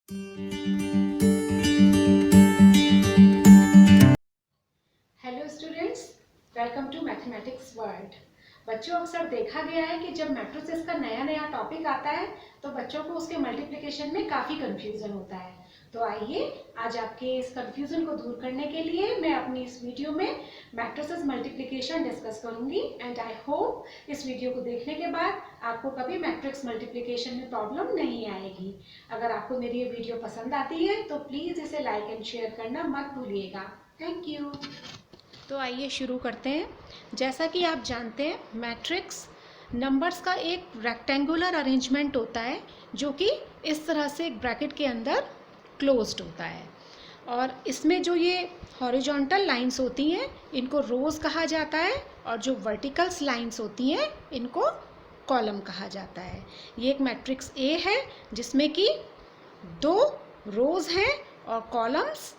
Hello students, welcome to mathematics world. बच्चों, अक्सर देखा गया है कि जब मैट्रिसेस का नया नया टॉपिक आता है तो बच्चों को उसके मल्टीप्लिकेशन में काफ़ी कंफ्यूजन होता है। तो आइए आज आपके इस कंफ्यूजन को दूर करने के लिए मैं अपनी इस वीडियो में मैट्रिसेस मल्टीप्लिकेशन डिस्कस करूंगी एंड आई होप इस वीडियो को देखने के बाद आपको कभी मैट्रिक्स मल्टीप्लिकेशन में प्रॉब्लम नहीं आएगी। अगर आपको मेरी ये वीडियो पसंद आती है तो प्लीज़ इसे लाइक एंड शेयर करना मत भूलिएगा। Thank you. तो आइए शुरू करते हैं। जैसा कि आप जानते हैं, मैट्रिक्स नंबर्स का एक रेक्टेंगुलर अरेंजमेंट होता है जो कि इस तरह से एक ब्रैकेट के अंदर क्लोज्ड होता है। और इसमें जो ये हॉरिजॉन्टल लाइंस होती हैं इनको रोज़ कहा जाता है और जो वर्टिकल्स लाइंस होती हैं इनको कॉलम कहा जाता है। ये एक मैट्रिक्स ए है जिसमें कि 2 रोज़ हैं और कॉलम्स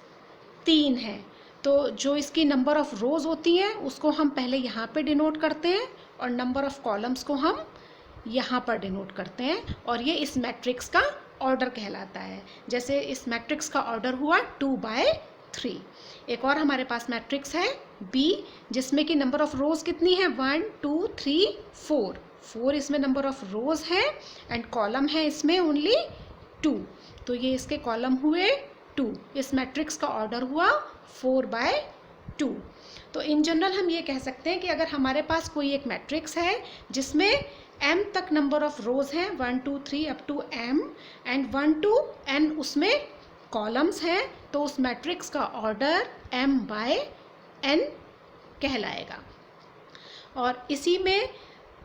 3 हैं। तो जो इसकी नंबर ऑफ़ रोज़ होती हैं उसको हम पहले यहाँ पे डिनोट करते हैं और नंबर ऑफ़ कॉलम्स को हम यहाँ पर डिनोट करते हैं, और ये इस मैट्रिक्स का ऑर्डर कहलाता है। जैसे इस मैट्रिक्स का ऑर्डर हुआ 2/3। एक और हमारे पास मैट्रिक्स है बी जिसमें कि नंबर ऑफ़ रोज़ कितनी है 1 2 3 4 इसमें नंबर ऑफ़ रोज़ है एंड कॉलम है इसमें ओनली 2। तो ये इसके कॉलम हुए 2। इस मैट्रिक्स का ऑर्डर हुआ 4/2। तो इन जनरल हम ये कह सकते हैं कि अगर हमारे पास कोई एक मैट्रिक्स है जिसमें m तक नंबर ऑफ रोज हैं 1 2 3 up to m and 1 to n उसमें कॉलम्स हैं, तो उस मैट्रिक्स का ऑर्डर m/n कहलाएगा। और इसी में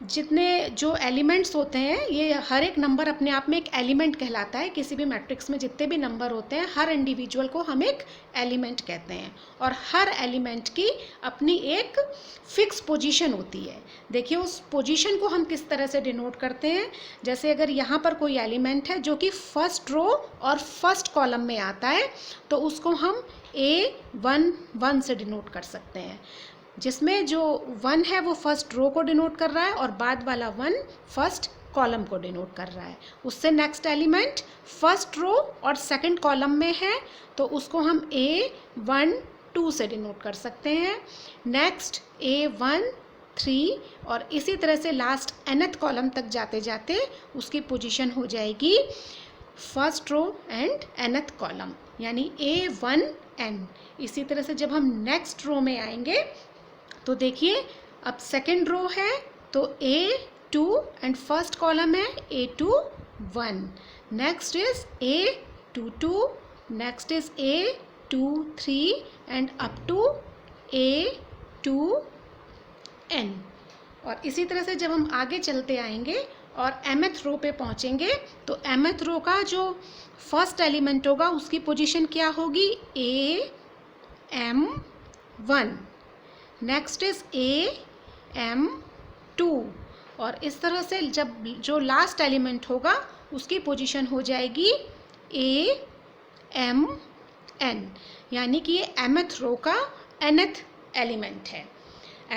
जितने जो एलिमेंट्स होते हैं, ये हर एक नंबर अपने आप में एक एलिमेंट कहलाता है। किसी भी मैट्रिक्स में जितने भी नंबर होते हैं हर इंडिविजुअल को हम एक एलिमेंट कहते हैं और हर एलिमेंट की अपनी एक फिक्स पोजीशन होती है। देखिए उस पोजीशन को हम किस तरह से डिनोट करते हैं। जैसे अगर यहाँ पर कोई एलिमेंट है जो कि फर्स्ट रो और फर्स्ट कॉलम में आता है तो उसको हम A11 से डिनोट कर सकते हैं, जिसमें जो 1 है वो फर्स्ट रो को डिनोट कर रहा है और बाद वाला 1 फर्स्ट कॉलम को डिनोट कर रहा है। उससे नेक्स्ट एलिमेंट फर्स्ट रो और सेकंड कॉलम में है तो उसको हम A12 से डिनोट कर सकते हैं। नेक्स्ट A13 और इसी तरह से लास्ट nth कॉलम तक जाते जाते उसकी पोजीशन हो जाएगी first row and nth column, यानी A1n। इसी तरह से जब हम नेक्स्ट रो में आएंगे तो देखिए अब सेकेंड रो है तो A2 एंड फर्स्ट कॉलम है A21। Next is A22, next is A23 and up to A2n। और इसी तरह से जब हम आगे चलते आएंगे और mth रो पे पहुंचेंगे तो mth रो का जो फर्स्ट एलिमेंट होगा उसकी पोजीशन क्या होगी AM1, नेक्स्ट इज AM2 और इस तरह से जब जो लास्ट एलिमेंट होगा उसकी पोजीशन हो जाएगी AMN, यानी कि ये mth रो का nth एलिमेंट है,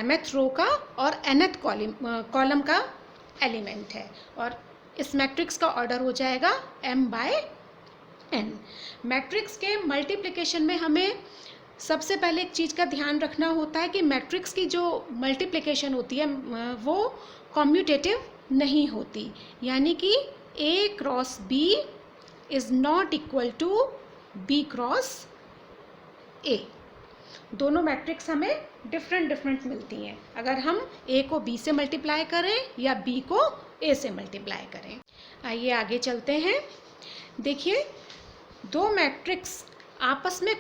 mth रो का और nth कॉलम का एलिमेंट है। और इस मैट्रिक्स का ऑर्डर हो जाएगा m/n। मैट्रिक्स के मल्टीप्लिकेशन में हमें सबसे पहले एक चीज़ का ध्यान रखना होता है कि मैट्रिक्स की जो मल्टीप्लिकेशन होती है वो कॉम्यूटेटिव नहीं होती, यानी कि A cross B is not equal to B cross A। दोनों मैट्रिक्स हमें डिफरेंट मिलती हैं अगर हम A को B से मल्टीप्लाई करें या B को A से मल्टीप्लाई करें। आइए आगे चलते हैं। देखिए दो मैट्रिक्स आपस में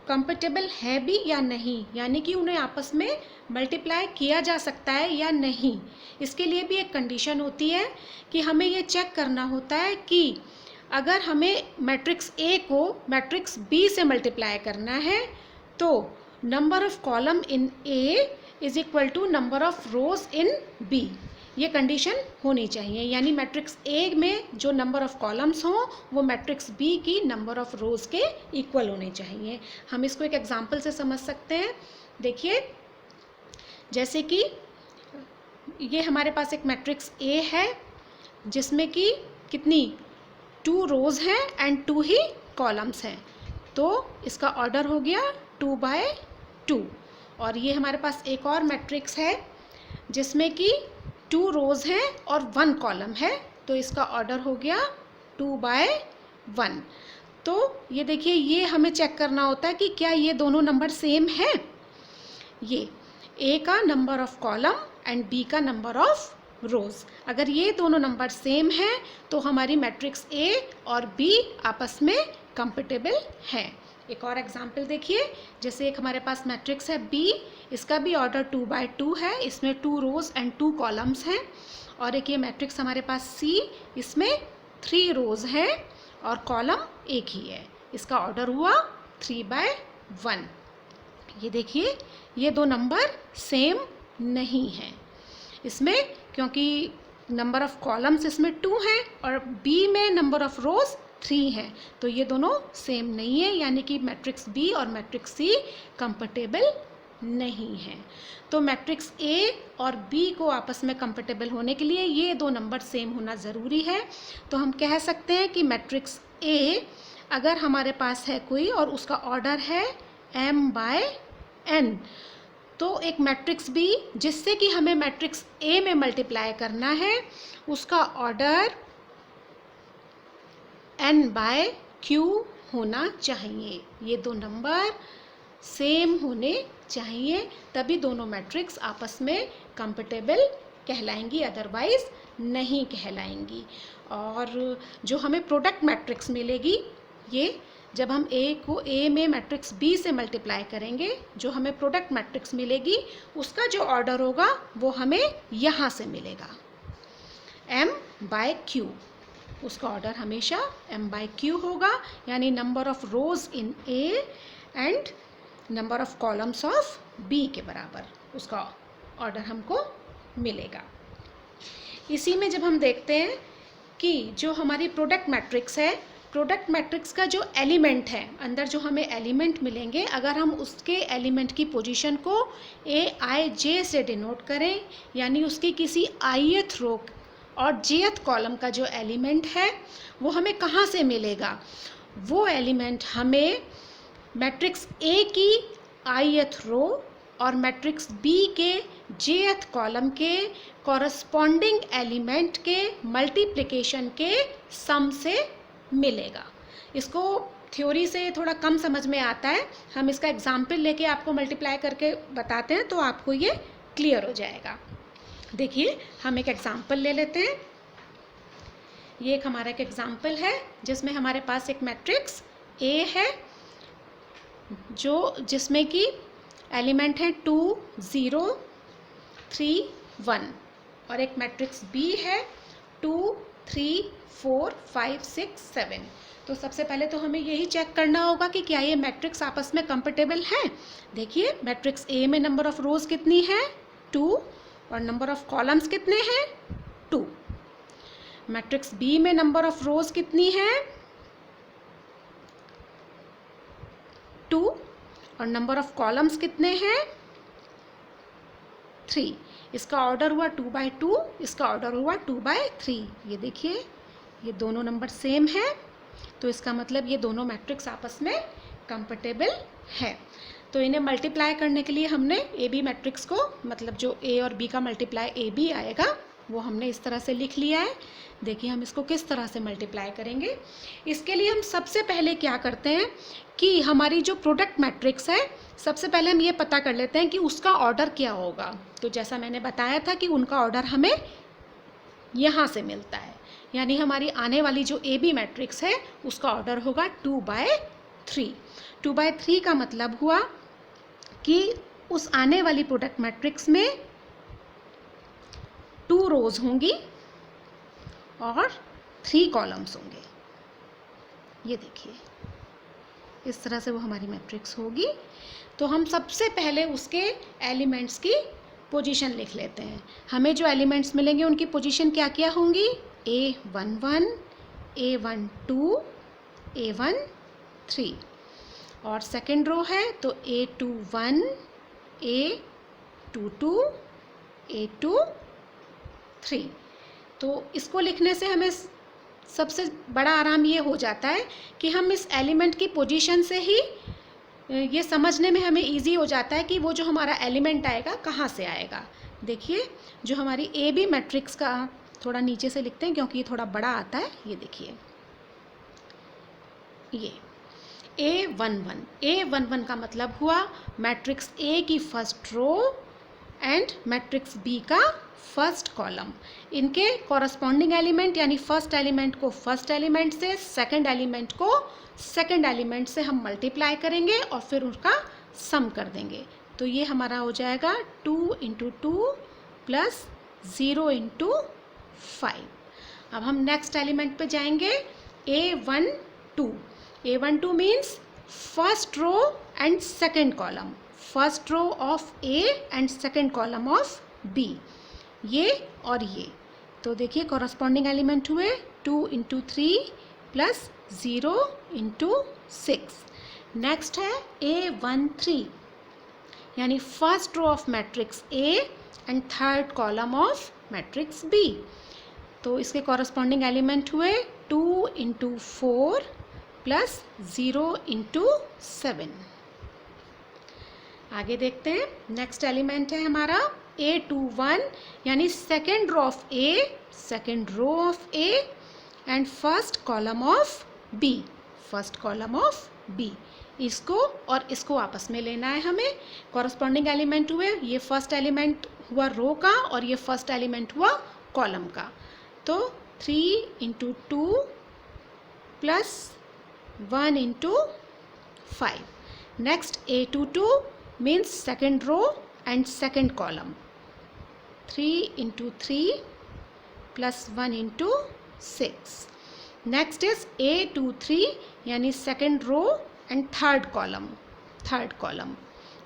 कंपेटेबल है भी या नहीं, यानी कि उन्हें आपस में मल्टीप्लाई किया जा सकता है या नहीं, इसके लिए भी एक कंडीशन होती है कि हमें ये चेक करना होता है कि अगर हमें मैट्रिक्स A को मैट्रिक्स B से मल्टीप्लाई करना है तो number of column in A is equal to number of rows in B, ये कंडीशन होनी चाहिए। यानी मैट्रिक्स A में जो नंबर ऑफ़ कॉलम्स हों वो मैट्रिक्स B की नंबर ऑफ़ रोज़ के इक्वल होने चाहिए। हम इसको एक एग्जांपल से समझ सकते हैं। देखिए जैसे कि ये हमारे पास एक मैट्रिक्स A है जिसमें कि कितनी 2 रोज़ हैं एंड 2 ही कॉलम्स हैं, तो इसका ऑर्डर हो गया 2/2। और ये हमारे पास एक और मैट्रिक्स है जिसमें कि 2 रोज़ हैं और 1 कॉलम है, तो इसका ऑर्डर हो गया 2/1। तो ये देखिए, ये हमें चेक करना होता है कि क्या ये दोनों नंबर सेम हैं। ये ए का number of column and B का नंबर ऑफ रोज़, अगर ये दोनों नंबर सेम हैं तो हमारी मैट्रिक्स ए और बी आपस में कंपेटेबल हैं। एक और एग्जाम्पल देखिए, जैसे एक हमारे पास मैट्रिक्स है बी, इसका भी ऑर्डर 2/2 है, इसमें 2 रोज़ एंड 2 कॉलम्स हैं। और एक ये मैट्रिक्स हमारे पास सी, इसमें 3 रोज़ हैं और कॉलम एक ही है, इसका ऑर्डर हुआ 3/1। ये देखिए, ये दो नंबर सेम नहीं हैं इसमें, क्योंकि नंबर ऑफ कॉलम्स इसमें 2 हैं और बी में नंबर ऑफ रोज़ 3 हैं, तो ये दोनों सेम नहीं है, यानी कि मैट्रिक्स बी और मैट्रिक्स सी कंपेटेबल नहीं हैं। तो मैट्रिक्स ए और बी को आपस में कंपेटेबल होने के लिए ये दो नंबर सेम होना ज़रूरी है। तो हम कह सकते हैं कि मैट्रिक्स ए अगर हमारे पास है कोई और उसका ऑर्डर है m/n, तो एक मैट्रिक्स बी जिससे कि हमें मैट्रिक्स ए में मल्टीप्लाई करना है, उसका ऑर्डर n/q होना चाहिए। ये दो नंबर सेम होने चाहिए, तभी दोनों मैट्रिक्स आपस में कंपेटेबल कहलाएंगी, अदरवाइज नहीं कहलाएंगी। और जो हमें प्रोडक्ट मैट्रिक्स मिलेगी, ये जब हम ए को ए में मैट्रिक्स बी से मल्टीप्लाई करेंगे, जो हमें प्रोडक्ट मैट्रिक्स मिलेगी उसका जो ऑर्डर होगा वो हमें यहाँ से मिलेगा m/q, उसका ऑर्डर हमेशा m/q होगा, यानी number of rows in A and number of columns of B के बराबर उसका ऑर्डर हमको मिलेगा। इसी में जब हम देखते हैं कि जो हमारी प्रोडक्ट मैट्रिक्स है, प्रोडक्ट मैट्रिक्स का जो एलिमेंट है, अंदर जो हमें एलिमेंट मिलेंगे, अगर हम उसके एलिमेंट की पोजीशन को AIJ से डिनोट करें, यानी उसकी किसी ith रो और jth कॉलम का जो एलिमेंट है वो हमें कहाँ से मिलेगा, वो एलिमेंट हमें मैट्रिक्स A की ith रो और मैट्रिक्स B के jth कॉलम के कॉरस्पॉन्डिंग एलिमेंट के मल्टीप्लिकेशन के सम से मिलेगा। इसको थ्योरी से थोड़ा कम समझ में आता है, हम इसका एग्जाम्पल लेके आपको मल्टीप्लाई करके बताते हैं तो आपको ये क्लियर हो जाएगा। देखिए, हम एक एग्जाम्पल ले लेते हैं। ये एक हमारा एक एग्जाम्पल है जिसमें हमारे पास एक मैट्रिक्स A है जिसमें कि एलिमेंट है 2 0 3 1, और एक मैट्रिक्स B है 2 3 4 5 6 7। तो सबसे पहले तो हमें यही चेक करना होगा कि क्या ये मैट्रिक्स आपस में कंपेटेबल हैं। देखिए, मैट्रिक्स A में नंबर ऑफ रोज कितनी है 2 और नंबर ऑफ कॉलम्स कितने हैं 2। मैट्रिक्स B में नंबर ऑफ रोज कितनी है 2 और नंबर ऑफ कॉलम्स कितने हैं 3। इसका ऑर्डर हुआ 2/2, इसका ऑर्डर हुआ 2/3। ये देखिए, ये दोनों नंबर सेम है, तो इसका मतलब ये दोनों मैट्रिक्स आपस में कंपेटेबल है। तो इन्हें मल्टीप्लाई करने के लिए हमने ए बी मैट्रिक्स को, मतलब जो ए और बी का मल्टीप्लाई ए बी आएगा वो हमने इस तरह से लिख लिया है। देखिए, हम इसको किस तरह से मल्टीप्लाई करेंगे। इसके लिए हम सबसे पहले क्या करते हैं कि हमारी जो प्रोडक्ट मैट्रिक्स है, सबसे पहले हम ये पता कर लेते हैं कि उसका ऑर्डर क्या होगा। तो जैसा मैंने बताया था कि उनका ऑर्डर हमें यहाँ से मिलता है, यानी हमारी आने वाली जो ए बी मैट्रिक्स है उसका ऑर्डर होगा 2/3। 2/3 का मतलब हुआ कि उस आने वाली प्रोडक्ट मैट्रिक्स में 2 रोज होंगी और 3 कॉलम्स होंगे। ये देखिए, इस तरह से वो हमारी मैट्रिक्स होगी। तो हम सबसे पहले उसके एलिमेंट्स की पोजीशन लिख लेते हैं। हमें जो एलिमेंट्स मिलेंगे उनकी पोजीशन क्या क्या होंगी, A11 A12 A13, और सेकेंड रो है तो A21 A22 A23। तो इसको लिखने से हमें सबसे बड़ा आराम ये हो जाता है कि हम इस एलिमेंट की पोजीशन से ही ये समझने में हमें इजी हो जाता है कि वो जो हमारा एलिमेंट आएगा कहाँ से आएगा। देखिए जो हमारी ए बी मैट्रिक्स का, थोड़ा नीचे से लिखते हैं क्योंकि ये थोड़ा बड़ा आता है। ये देखिए ये A11 का मतलब हुआ मैट्रिक्स ए की first row and matrix B का फर्स्ट कॉलम। इनके कॉरस्पॉन्डिंग एलिमेंट यानी फर्स्ट एलिमेंट को फर्स्ट एलिमेंट से, सेकंड एलिमेंट को सेकंड एलिमेंट से हम मल्टीप्लाई करेंगे और फिर उसका सम कर देंगे। तो ये हमारा हो जाएगा 2 × 2 प्लस 0 × 5। अब हम नेक्स्ट एलिमेंट पे जाएंगे A12 means first row and second column, first row of A and second column of B, ये और ये। तो देखिए कॉरस्पॉन्डिंग एलिमेंट हुए 2 × 3 प्लस 0 × 6। नेक्स्ट है A13 यानी first row of matrix A and third column of matrix B। तो इसके कॉरस्पॉन्डिंग एलिमेंट हुए 2 × 4 प्लस 0 × 7। आगे देखते हैं, नेक्स्ट एलिमेंट है हमारा A21 यानी second row of A, second row of A and first column of B, first column of B। इसको और इसको आपस में लेना है हमें। कॉरस्पॉन्डिंग एलिमेंट हुए, ये फर्स्ट एलिमेंट हुआ रो का और ये फर्स्ट एलिमेंट हुआ कॉलम का। तो 3 × 2 plus 1 × 5। Next A22 means second row and second column, 3 × 3 plus 1 × 6। Next is A23 यानी second row and third column.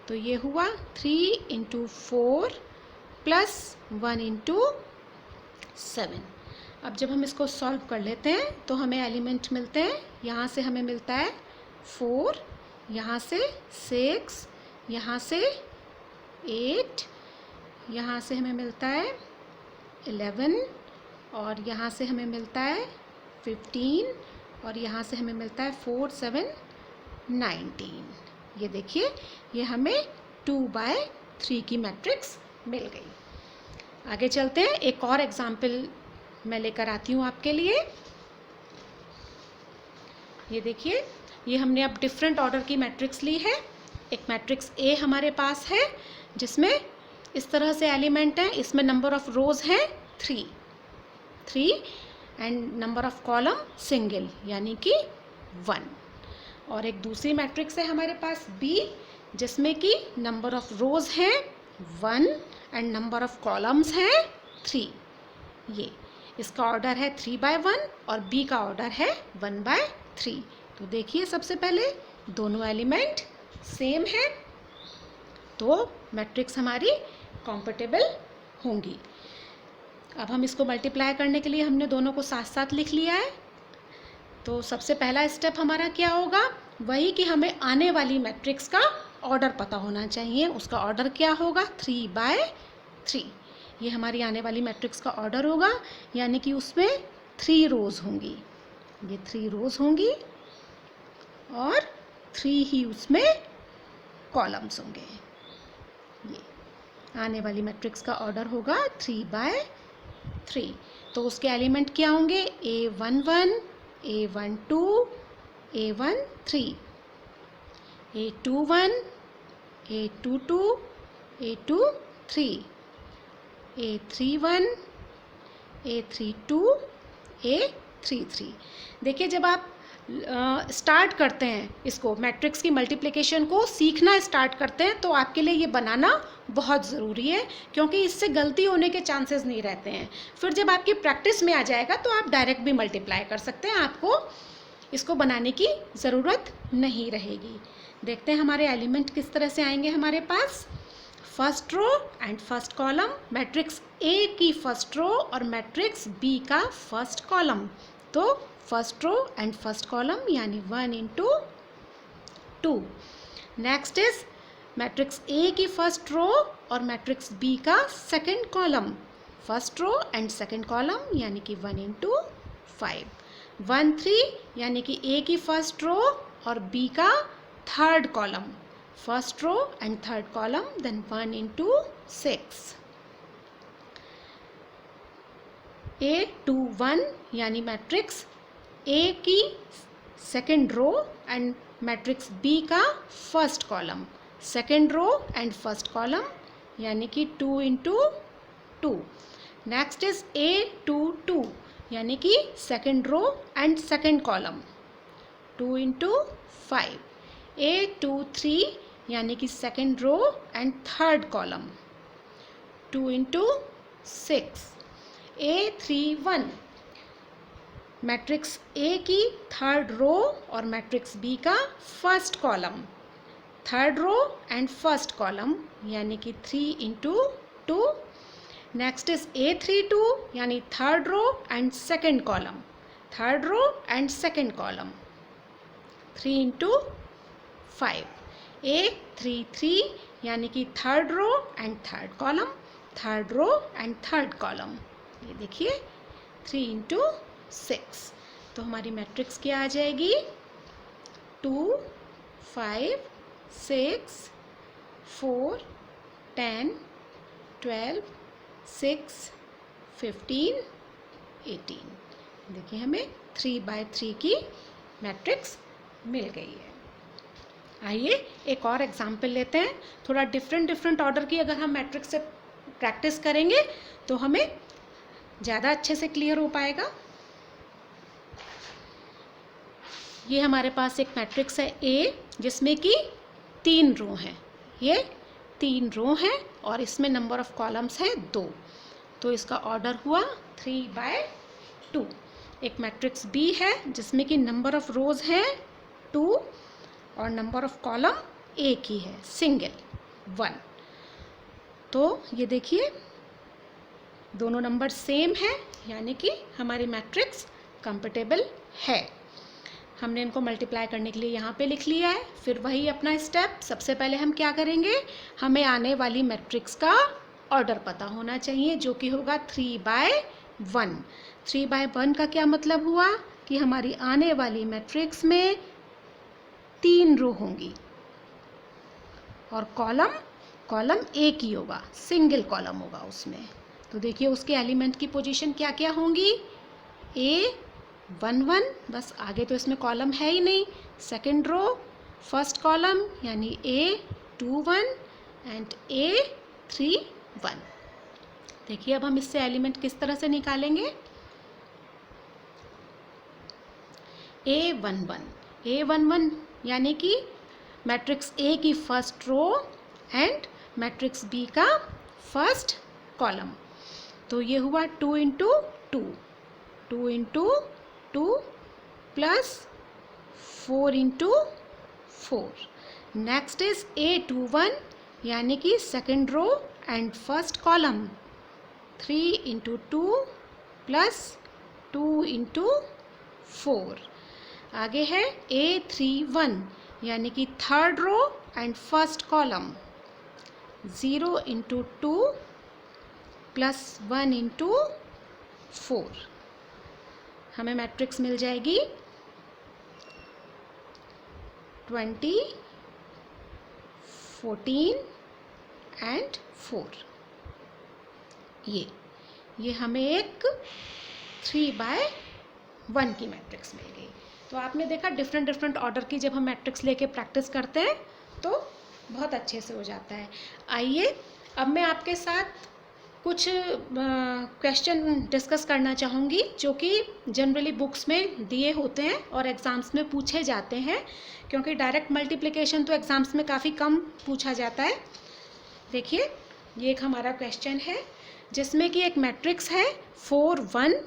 तो ये हुआ 3 × 4 प्लस 1 × 7। अब जब हम इसको सॉल्व कर लेते हैं तो हमें एलिमेंट मिलते हैं। यहाँ से हमें मिलता है 4, यहाँ से 6, यहाँ से 8, यहाँ से हमें मिलता है 11 और यहाँ से हमें मिलता है 15 और यहाँ से हमें मिलता है 4, 7, 19। ये देखिए ये हमें 2/3 की मैट्रिक्स मिल गई। आगे चलते हैं, एक और एग्जाम्पल मैं लेकर आती हूँ आपके लिए। ये देखिए ये हमने अब डिफरेंट ऑर्डर की मैट्रिक्स ली है। एक मैट्रिक्स A हमारे पास है जिसमें इस तरह से एलिमेंट हैं, इसमें नंबर ऑफ रोज हैं 3 and number of column single यानी कि 1। और एक दूसरी मैट्रिक्स है हमारे पास B जिसमें कि नंबर ऑफ रोज हैं 1 एंड नंबर ऑफ कॉलम्स हैं 3। ये इसका ऑर्डर है 3/1 और B का ऑर्डर है 1/3। तो देखिए सबसे पहले दोनों एलिमेंट सेम है तो मैट्रिक्स हमारी कॉम्पेटेबल होंगी। अब हम इसको मल्टीप्लाई करने के लिए हमने दोनों को साथ साथ लिख लिया है। तो सबसे पहला स्टेप हमारा क्या होगा, वही कि हमें आने वाली मैट्रिक्स का ऑर्डर पता होना चाहिए। उसका ऑर्डर क्या होगा 3/3। ये हमारी आने वाली मैट्रिक्स का ऑर्डर होगा यानी कि उसमें 3 रोज होंगी। ये 3 रोज होंगी और 3 ही उसमें कॉलम्स होंगे। ये आने वाली मैट्रिक्स का ऑर्डर होगा 3/3। तो उसके एलिमेंट क्या होंगे A11, A12, A13, A21, A22, A23, A31, A32, A33। देखिए जब आप स्टार्ट करते हैं इसको मैट्रिक्स की मल्टीप्लिकेशन को सीखना स्टार्ट करते हैं तो आपके लिए ये बनाना बहुत ज़रूरी है क्योंकि इससे गलती होने के चांसेस नहीं रहते हैं। फिर जब आपकी प्रैक्टिस में आ जाएगा तो आप डायरेक्ट भी मल्टीप्लाई कर सकते हैं, आपको इसको बनाने की ज़रूरत नहीं रहेगी। देखते हैं हमारे एलिमेंट किस तरह से आएंगे हमारे पास। First row and first column, matrix A की फर्स्ट रो और मैट्रिक्स बी का फर्स्ट कॉलम। तो first row and first column यानी 1 × 2। नेक्स्ट इज मैट्रिक्स ए की फर्स्ट रो और मैट्रिक्स बी का second column, first row and second column यानी कि 1 × 5। 1 3 यानी कि ए की फर्स्ट रो और बी का third column, first row and third column, then 1 into 6. A2 1 यानी मैट्रिक्स ए की second row and matrix B का first column, second row and first column यानी कि 2 into 2. नेक्स्ट इज A2 2 यानी कि second row and second column, 2 into 5. A2 3 यानी कि second row and third column, 2 into 6. A3 1 matrix A की third row और matrix B का first column, third row and first column यानी कि 3 into 2. Next is A3 2 यानी third row and second column, third row and second column, 3 into 5. A3 3 यानी कि third row and third column, third row and third column, ये देखिए 3 into 6. तो हमारी matrix क्या आ जाएगी? 2 5 6 4 10 12 6 15 18. देखिए हमें 3/3 की मैट्रिक्स मिल गई है. आइए एक और एग्जाम्पल लेते हैं. थोड़ा डिफरेंट ऑर्डर की अगर हम मैट्रिक्स से प्रैक्टिस करेंगे तो हमें ज़्यादा अच्छे से क्लियर हो पाएगा. ये हमारे पास एक मैट्रिक्स है ए जिसमें कि 3 रो हैं. ये 3 रो हैं और इसमें नंबर ऑफ कॉलम्स है 2. तो इसका ऑर्डर हुआ 3/2. एक मैट्रिक्स बी है जिसमें कि नंबर ऑफ रोज हैं 2 और नंबर ऑफ कॉलम एक ही है, सिंगल 1. तो ये देखिए दोनों नंबर सेम है यानी कि हमारी मैट्रिक्स कंपेटेबल है. हमने इनको मल्टीप्लाई करने के लिए यहाँ पे लिख लिया है. फिर वही अपना स्टेप, सबसे पहले हम क्या करेंगे, हमें आने वाली मैट्रिक्स का ऑर्डर पता होना चाहिए जो कि होगा 3/1. 3/1 का क्या मतलब हुआ कि हमारी आने वाली मैट्रिक्स में 3 रो होंगी और कॉलम एक ही होगा, सिंगल कॉलम होगा उसमें. तो देखिए उसके एलिमेंट की पोजीशन क्या क्या होंगी. A1 1, बस आगे तो इसमें कॉलम है ही नहीं. सेकेंड रो फर्स्ट कॉलम यानी A2 1 एंड A3 1. देखिए अब हम इससे एलिमेंट किस तरह से निकालेंगे. A11 यानी कि मैट्रिक्स ए की first row and matrix B का फर्स्ट कॉलम. तो ये हुआ 2 into 2, 2 into 2 plus 4 into 4. Next is A21 यानी कि second row and first column, 3 into 2 plus 2 into 4. आगे है A31 यानी कि third row and first column, 0 into 2 plus 1 into 4. हमें मैट्रिक्स मिल जाएगी 20 14 एंड 4. ये हमें एक 3/1 की मैट्रिक्स मिल गई. तो आपने देखा डिफरेंट ऑर्डर की जब हम मैट्रिक्स लेके प्रैक्टिस करते हैं तो बहुत अच्छे से हो जाता है. आइए अब मैं आपके साथ कुछ क्वेश्चन डिस्कस करना चाहूँगी जो कि जनरली बुक्स में दिए होते हैं और एग्ज़ाम्स में पूछे जाते हैं, क्योंकि डायरेक्ट मल्टीप्लिकेशन तो एग्ज़ाम्स में काफ़ी कम पूछा जाता है. देखिए ये एक हमारा क्वेश्चन है जिसमें कि एक मैट्रिक्स है 4 1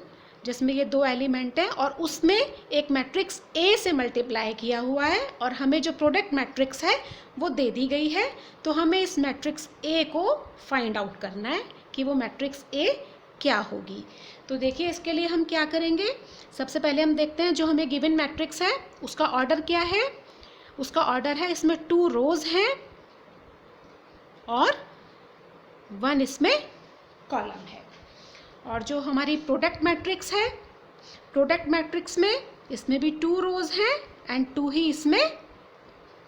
जिसमें ये 2 एलिमेंट हैं और उसमें एक मैट्रिक्स ए से मल्टीप्लाई किया हुआ है और हमें जो प्रोडक्ट मैट्रिक्स है वो दे दी गई है. तो हमें इस मैट्रिक्स ए को फाइंड आउट करना है कि वो मैट्रिक्स ए क्या होगी. तो देखिए इसके लिए हम क्या करेंगे, सबसे पहले हम देखते हैं जो हमें गिवन मैट्रिक्स है उसका ऑर्डर क्या है. उसका ऑर्डर है इसमें 2 रोज हैं और 1 इसमें कॉलम है. और जो हमारी प्रोडक्ट मैट्रिक्स है प्रोडक्ट मैट्रिक्स में इसमें भी 2 रोज हैं एंड 2 ही इसमें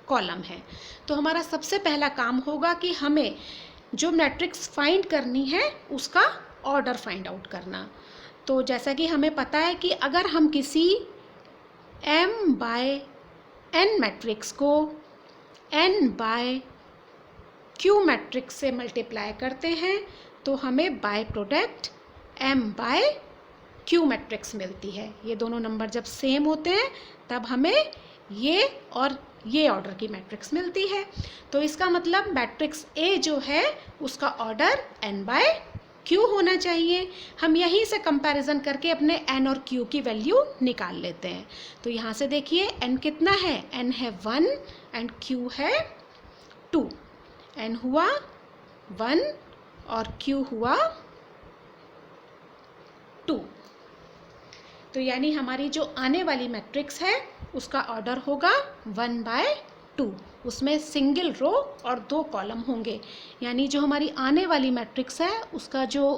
कॉलम है। तो हमारा सबसे पहला काम होगा कि हमें जो मैट्रिक्स फाइंड करनी है उसका ऑर्डर फाइंड आउट करना। तो जैसा कि हमें पता है कि अगर हम किसी m बाय n मैट्रिक्स को n बाय q मैट्रिक्स से मल्टीप्लाई करते हैं तो हमें by product m by q matrix मिलती है। ये दोनों नंबर जब सेम होते हैं तब हमें ये और ये ऑर्डर की मैट्रिक्स मिलती है। तो इसका मतलब मैट्रिक्स A जो है उसका ऑर्डर n बाय q होना चाहिए। हम यहीं से कंपैरिजन करके अपने n और q की वैल्यू निकाल लेते हैं। तो यहाँ से देखिए n कितना है, n है 1 एंड q है 2। n हुआ 1 और q हुआ 2। तो यानी हमारी जो आने वाली मैट्रिक्स है उसका ऑर्डर होगा 1 बाय 2। उसमें सिंगल रो और 2 कॉलम होंगे। यानी जो हमारी आने वाली मैट्रिक्स है उसका जो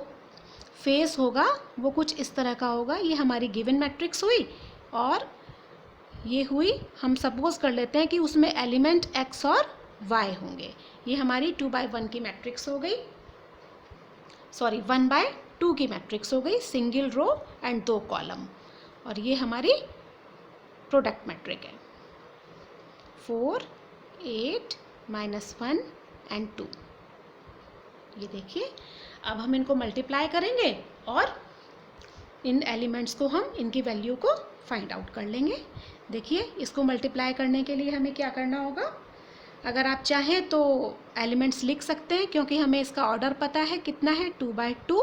फेस होगा वो कुछ इस तरह का होगा। ये हमारी गिवन मैट्रिक्स हुई और ये हुई, हम सपोज कर लेते हैं कि उसमें एलिमेंट x और y होंगे। ये हमारी 2 बाय 1 की मैट्रिक्स हो गई, सॉरी 1 बाय 2 की मैट्रिक्स हो गई, सिंगल रो एंड 2 कॉलम। और ये हमारी प्रोडक्ट मैट्रिक है 4 8 -1 एंड 2। ये देखिए, अब हम इनको मल्टीप्लाई करेंगे और इन एलिमेंट्स को हम इनकी वैल्यू को फाइंड आउट कर लेंगे। देखिए, इसको मल्टीप्लाई करने के लिए हमें क्या करना होगा। अगर आप चाहें तो एलिमेंट्स लिख सकते हैं क्योंकि हमें इसका ऑर्डर पता है कितना है 2 बाय 2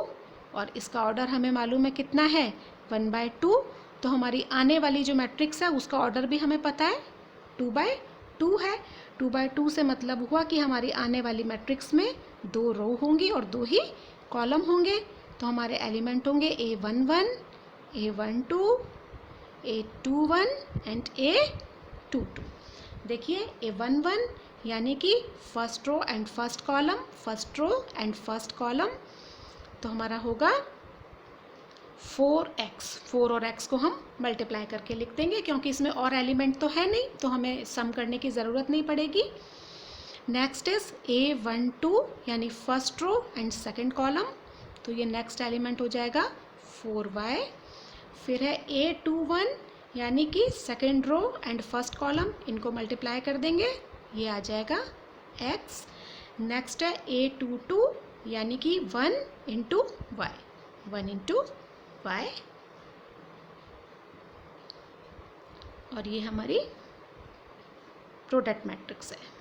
और इसका ऑर्डर हमें मालूम है कितना है 1 बाय 2। तो हमारी आने वाली जो मैट्रिक्स है उसका ऑर्डर भी हमें पता है 2 बाय 2 है। 2 बाय 2 से मतलब हुआ कि हमारी आने वाली मैट्रिक्स में 2 रो होंगी और 2 ही कॉलम होंगे। तो हमारे एलिमेंट होंगे A11, A12, A21 and A22। देखिए, A11 यानी कि first row and first column, first row and first column. तो हमारा होगा 4x। 4 और x को हम मल्टीप्लाई करके लिख देंगे क्योंकि इसमें और एलिमेंट तो है नहीं, तो हमें सम करने की ज़रूरत नहीं पड़ेगी। नेक्स्ट इज A12 यानी first row and second column. तो ये नेक्स्ट एलिमेंट हो जाएगा 4y। फिर है A21 यानी कि second row and first column, इनको मल्टीप्लाई कर देंगे, ये आ जाएगा x। नेक्स्ट है A22 यानी कि 1 इंटू y, 1 इंटू y। और ये हमारी प्रोडक्ट मैट्रिक्स है।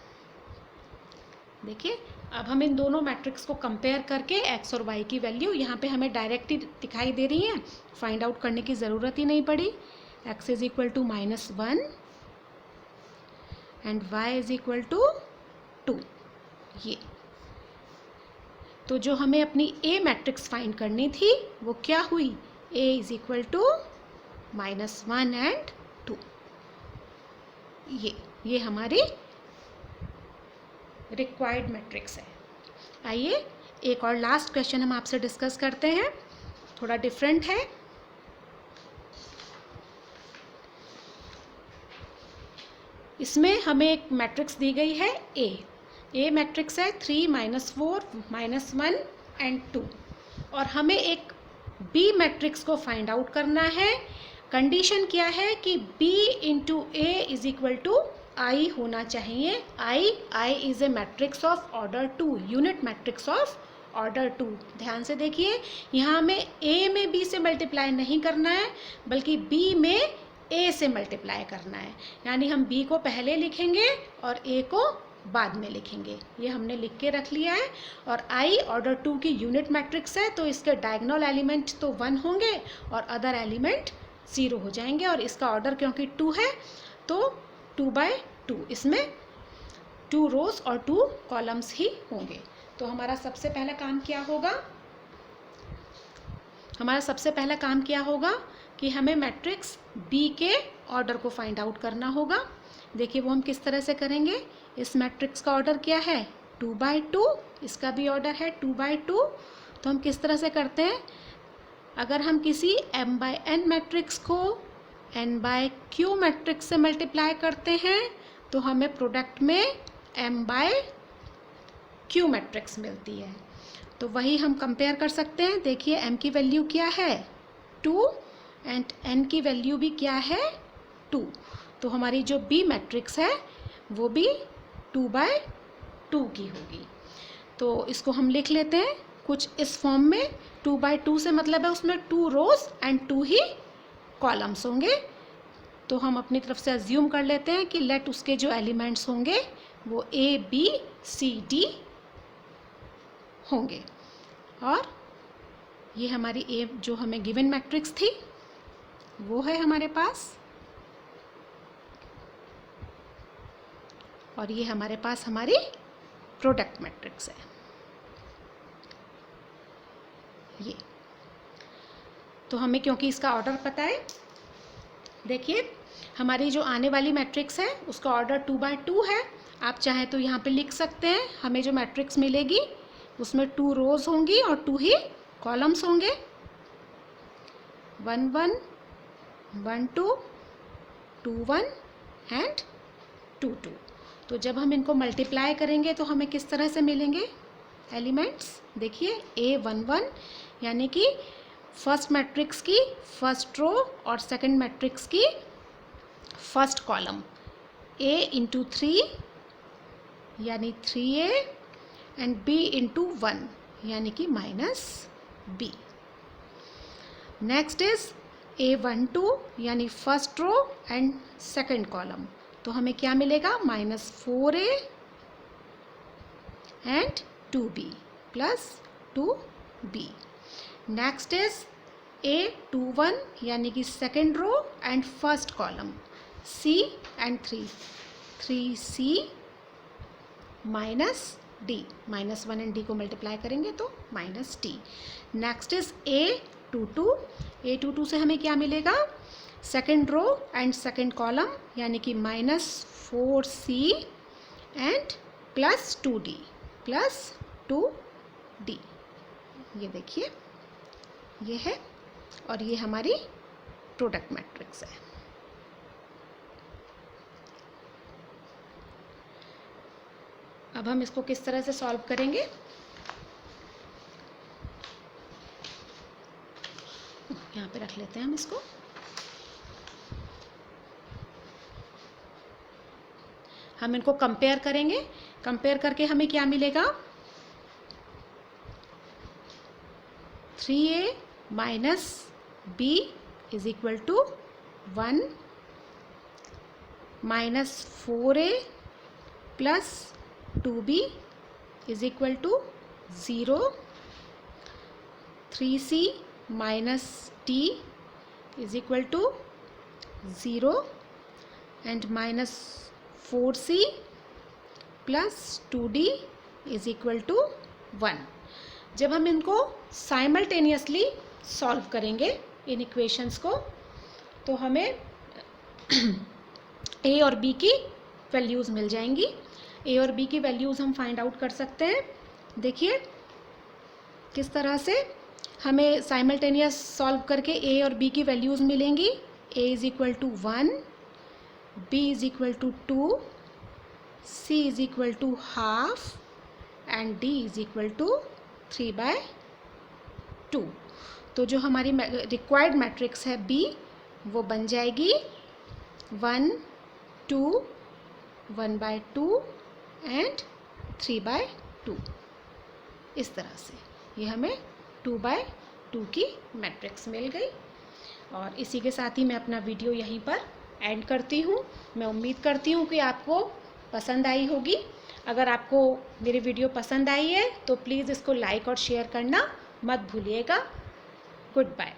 देखिए, अब हम इन दोनों मैट्रिक्स को कंपेयर करके x और y की वैल्यू यहाँ पे हमें डायरेक्ट ही दिखाई दे रही है, फाइंड आउट करने की ज़रूरत ही नहीं पड़ी। x is equal to -1 and y is equal to 2। ये तो जो हमें अपनी a मैट्रिक्स फाइंड करनी थी वो क्या हुई, a is equal to -1 and 2। ये हमारी रिक्वायर्ड मैट्रिक्स है। आइए एक और लास्ट क्वेश्चन हम आपसे डिस्कस करते हैं, थोड़ा डिफरेंट है। इसमें हमें एक मैट्रिक्स दी गई है A मैट्रिक्स है 3 -4 -1 एंड 2 और हमें एक B मैट्रिक्स को फाइंड आउट करना है। कंडीशन क्या है कि B into A is equal to I होना चाहिए। I is A matrix of order 2, unit matrix of order 2। ध्यान से देखिए, यहाँ हमें A में B से मल्टीप्लाई नहीं करना है बल्कि B में A से मल्टीप्लाई करना है। यानी हम B को पहले लिखेंगे और A को बाद में लिखेंगे। ये हमने लिख के रख लिया है। और I ऑर्डर 2 की यूनिट मैट्रिक्स है तो इसके डायगोनल एलिमेंट तो 1 होंगे और अदर एलिमेंट 0 हो जाएंगे। और इसका ऑर्डर क्योंकि 2 है तो 2 बाय 2, इसमें 2 रोज और 2 कॉलम्स ही होंगे। तो हमारा सबसे पहला काम क्या होगा कि हमें मैट्रिक्स B के ऑर्डर को फाइंड आउट करना होगा। देखिए वो हम किस तरह से करेंगे। इस मैट्रिक्स का ऑर्डर क्या है 2 बाय 2, इसका भी ऑर्डर है 2 बाय 2। तो हम किस तरह से करते हैं, अगर हम किसी m/n मैट्रिक्स को n/q मैट्रिक्स से मल्टीप्लाई करते हैं तो हमें प्रोडक्ट में m/q मैट्रिक्स मिलती है। तो वही हम कंपेयर कर सकते हैं। देखिए m की वैल्यू क्या है 2 एंड n की वैल्यू भी क्या है 2। तो हमारी जो b मैट्रिक्स है वो भी 2/2 की होगी। तो इसको हम लिख लेते हैं कुछ इस फॉर्म में। 2/2 से मतलब है उसमें 2 रोज एंड 2 ही कॉलम्स होंगे। तो हम अपनी तरफ से अज्यूम कर लेते हैं कि लेट उसके जो एलिमेंट्स होंगे वो A B C D होंगे। और ये हमारी A जो हमें गिवन मैट्रिक्स थी वो है हमारे पास, और ये हमारे पास हमारी प्रोडक्ट मैट्रिक्स है ये। तो हमें क्योंकि इसका ऑर्डर पता है, देखिए हमारी जो आने वाली मैट्रिक्स है उसका ऑर्डर 2/2 है। आप चाहें तो यहाँ पे लिख सकते हैं। हमें जो मैट्रिक्स मिलेगी उसमें 2 रोज होंगी और 2 ही कॉलम्स होंगे, 1 1 1 2 2 1 एंड 2 2। तो जब हम इनको मल्टीप्लाई करेंगे तो हमें किस तरह से मिलेंगे एलिमेंट्स। देखिए A11 यानी कि फर्स्ट मैट्रिक्स की फर्स्ट रो और सेकंड मैट्रिक्स की फर्स्ट कॉलम, A इंटू 3 यानी 3A एंड B इंटू 1 यानी कि -B। नेक्स्ट इज A12 यानी first row and second column. तो हमें क्या मिलेगा -4A and 2B plus 2B। Next is A21 यानी कि second row and first column, C and 3C -D, -1 and D को मल्टीप्लाई करेंगे तो -D। नेक्स्ट इज A22 से हमें क्या मिलेगा second row and second column यानी कि -4C and plus 2D plus 2D। ये देखिए ये है, और ये हमारी प्रोडक्ट मैट्रिक्स है। अब हम इसको किस तरह से सॉल्व करेंगे, यहाँ पे रख लेते हैं हम इसको। हम इनको कंपेयर करेंगे। कंपेयर करके हमें क्या मिलेगा 3A - B is equal to 1 -4A plus 2B is equal to 0, 3C -D is equal to 0 and -4C plus 2D is equal to 1। जब हम इनको साइमल्टेनियसली सॉल्व करेंगे इन इक्वेशंस को तो हमें A और B की वैल्यूज़ मिल जाएंगी। A और B की वैल्यूज़ हम फाइंड आउट कर सकते हैं। देखिए किस तरह से हमें साइमल्टेनियस सॉल्व करके A और B की वैल्यूज़ मिलेंगी। A is equal to 1, B is equal to 2, C is equal to half and D is equal to 3/2। तो जो हमारी रिक्वायर्ड मैट्रिक्स है B वो बन जाएगी 1 2 1/2 एंड 3/2। इस तरह से ये हमें 2/2 की मैट्रिक्स मिल गई। और इसी के साथ ही मैं अपना वीडियो यहीं पर एंड करती हूँ। मैं उम्मीद करती हूँ कि आपको पसंद आई होगी। अगर आपको मेरी वीडियो पसंद आई है तो प्लीज़ इसको लाइक और शेयर करना मत भूलिएगा। Good bye.